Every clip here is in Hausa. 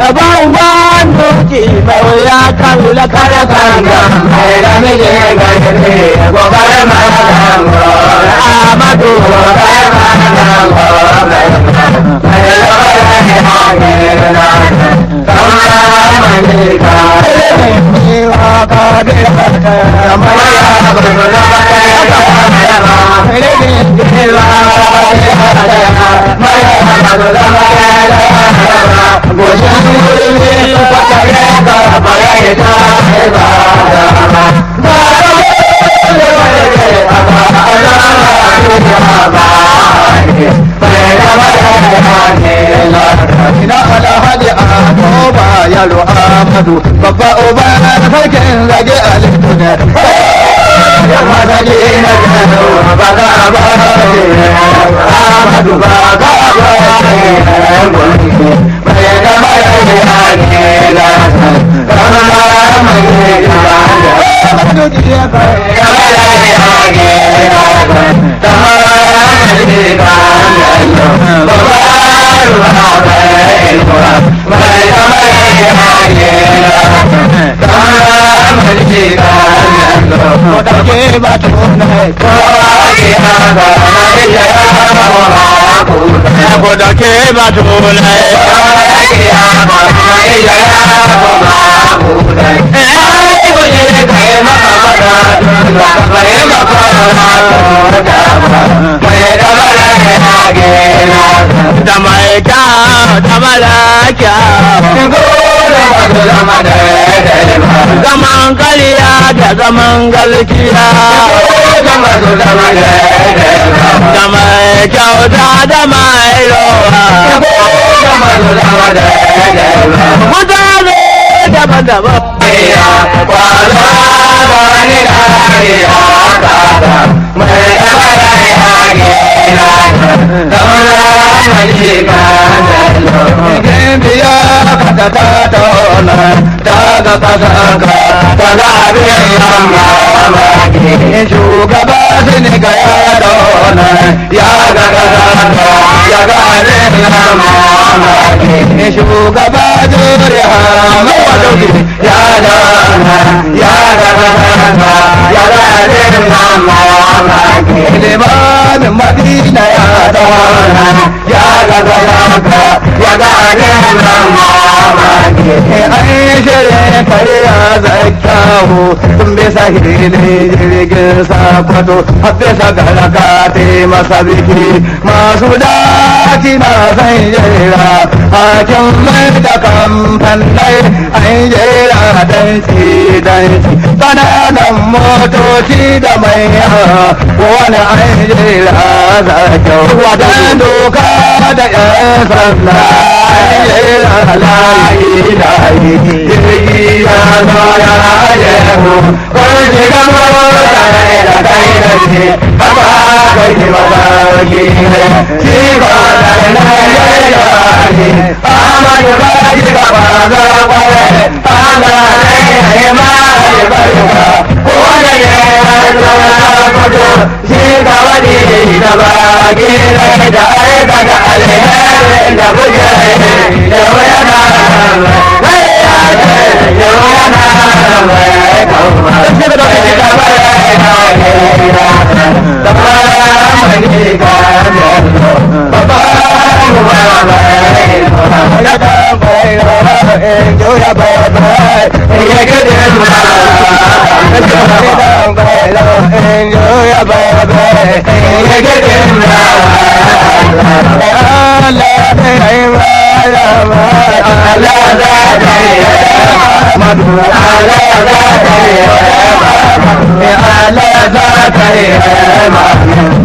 Abubuwan doki mai wuya kan lula kare kanga mai da mije gajere gobar madango Amadu gobar madango mai lura ne hagirna kama manika wa ka de mai ya gurgurna mai yalo Amadu babba uba sarkin zage alifuna yamma zage na gano baka ba Amadu baka ba mai da mai ne la kama mai da Amadu ji ya kai mai ne kama mai da baba zaman kariya da zaman galkiya da mai kyauta da mai rowa mutane daban-daban shugaba su ne ga yaro ya ga ya ga ne shugaba zuri hamadu ya ga ya ga limamin madina ya zauna ya ga ya ga an shirin kariya zakawo sun bisa hilin jirgin sakwato haddasa galaka te masa biki masu daci na san jera hakin mai da kamfan dai an jera danci kananan motoci da mai wani an jera zakau wadan doka da yan sanda an jera layi jirgi ya zo ya yehu kun shiga mota da kai da shi baba kai ki baba ki shi ba da na ya ni amadu ba ki baba za kware ana ne ma ya barka ko ne ya zo ko shi ga wani da ba ki da ai daga alheri da buje da waya na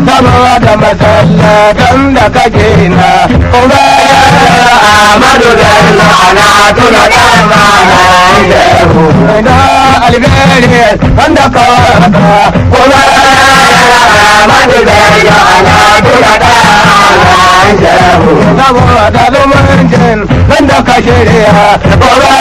saboda masallatan da kake na kuma ya amadu da ana tuna dama na alibere wanda ka kuma amadu da ana tuna dama saboda zumuncin wanda ka shirya kuma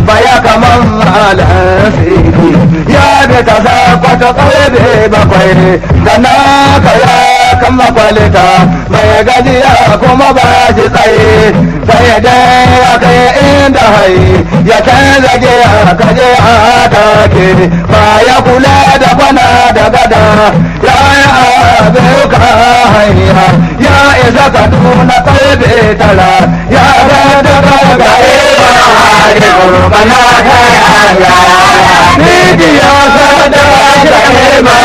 baya kaman malan sidi ya da ta kwata kalbe bakwai da na kaya kama kwalita mai gajiya kuma ba shi tsaye sai dai ya kai inda hai ya canza giya kaje a take ba ya kula da kwana da gada ya yi abin ka hanya ya isa ka tuna kalbe tara ya ga da gagaye bana ta yaya ni ya sa da ma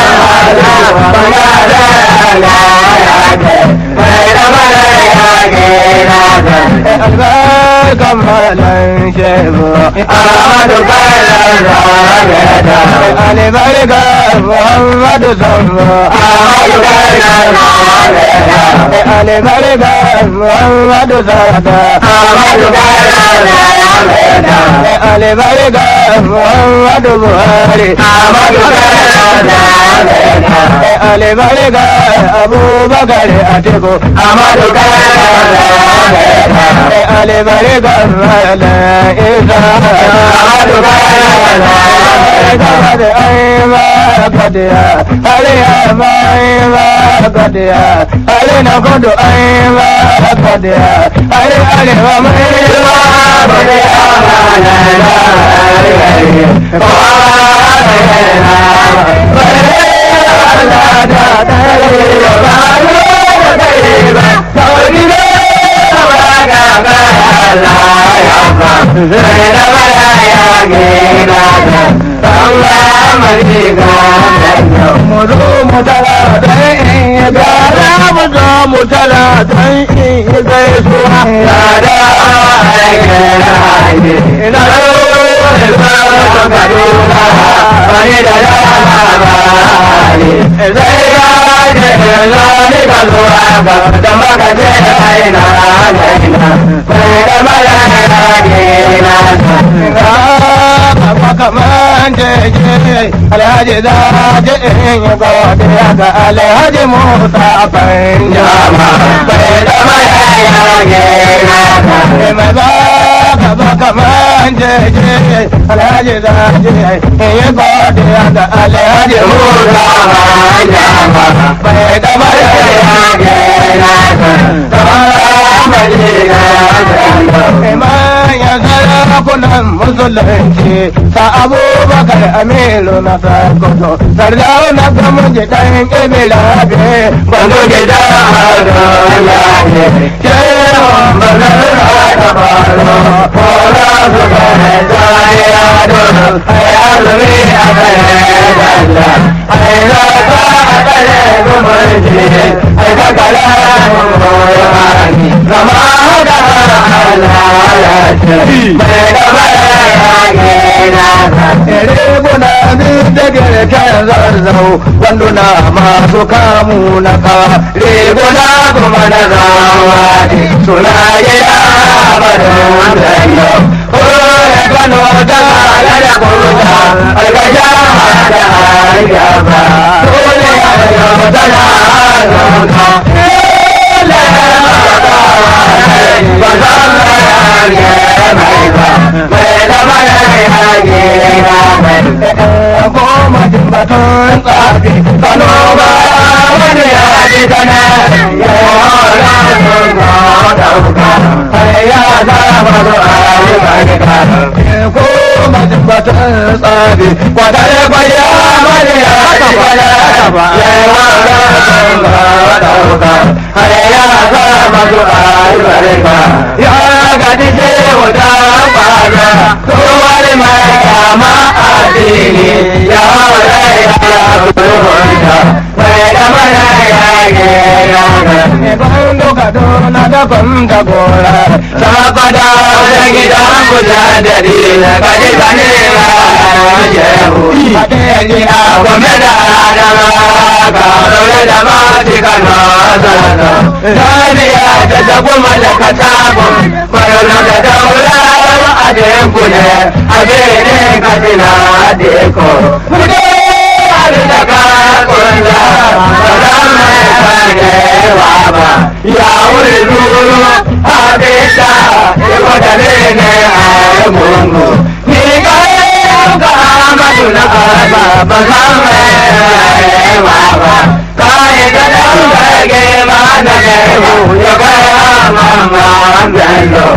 bana da kamalan shehu Ahmadu Balan Rabeta Ali Barga Muhammadu Sambo Ahmadu Balan Rabeta Ali Barga Muhammadu Sarada Ahmadu Balan Rabeta Ali Barga Muhammadu Buhari Ahmadu Balan Rabeta Ali Barga Abu Bakar Atiku Ahmadu Balan Rabeta Ali Barga Mala Isa Ahmadu Balan Rabeta Ayma Kadia Ali Ayma Kadia Ali Nakodo Ayma Kadia Ali Ali Ayma Alhaji zaje in yi godiya ga Alhaji Musa Fanjama bai da mayaya gina mai baka man jeje Alhaji zaje in yi godiya ga Alhaji Musa Fanjama bai da mayaya gina sarakunan musulunci sa Abubakar Aminu na Sokoto Sardauna Gamji ɗan Ibilabe Bango gida a Shehu Bazar ta faru kora su kare jaya dole ai azumi a kare dalla ai raka a kare gumarci ai kakara murani zama da halalace mai gaba Reguna min da girken zarzau wanduna masu kamu na kawa riguna kuma na zawa ne suna gida barin zanyo kore kano ta ala da kuruta algaja da hargaba dole a yau tana zauka ba za mu mai ba mai da mai hage goma jin batun tsafi kano ba wani ya ji tana ya yawara sun ga dauka har ya zama zuwa yi barka goma jin batun tsafi kwatar kwaya wani ya ji tana ya yawara sun ga dauka har ya zama zuwa yi barka ya gaji shehu ta fara kowar mai kama addini ya rai ya ruhunta mai da mana ya gera ne bando gado na da banda gora ta fada da gidan guda da dina kaji bane ma jehu ade gina gome da adama ka dole da ma tikana zana daniya da jago malaka tabon marana da daula adekune abene katina adeko mude alidaka kunza salame kage waba ya uri nuru abeta ikodalene ae mungu nikae kamaduna aba bazame ae waba kae kadangage managemu yogaya mama mbendo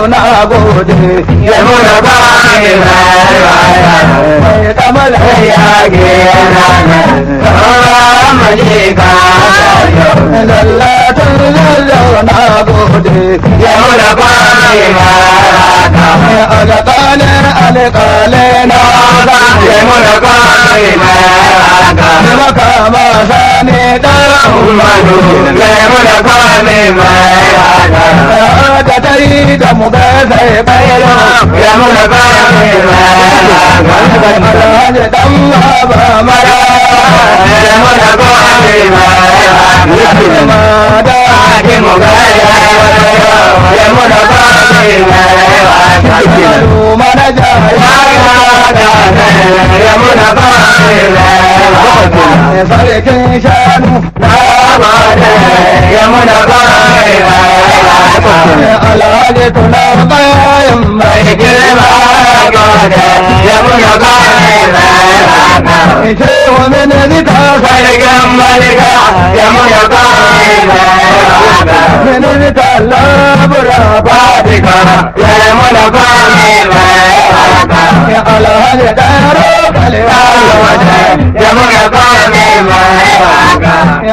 na gode ya mura ba ni raya mai kamar ya gera na majika lallatun lallo na gode ya mura ba ni raya alƙale alƙale na ya mura ba ni raya maka ma sani da umaru ya mura ba ni raya da tari da mu ga sai bayro ya mu da ba mai ma ga dan ba mara ya mu da ba mai ma ma da ke mu ga ya mu da ba mai ma ma da ja ya mu da ba mai ma sarkin shanu na ma da ya mu da ba mai ma alhaji tuna bayan mai girma gode ya muna bayan mai ce wa mini zika sarkin malika ya muna bayan mai mini zika labura badika ya muna bayan mai alhaji daro kalwa ya muna bayan mai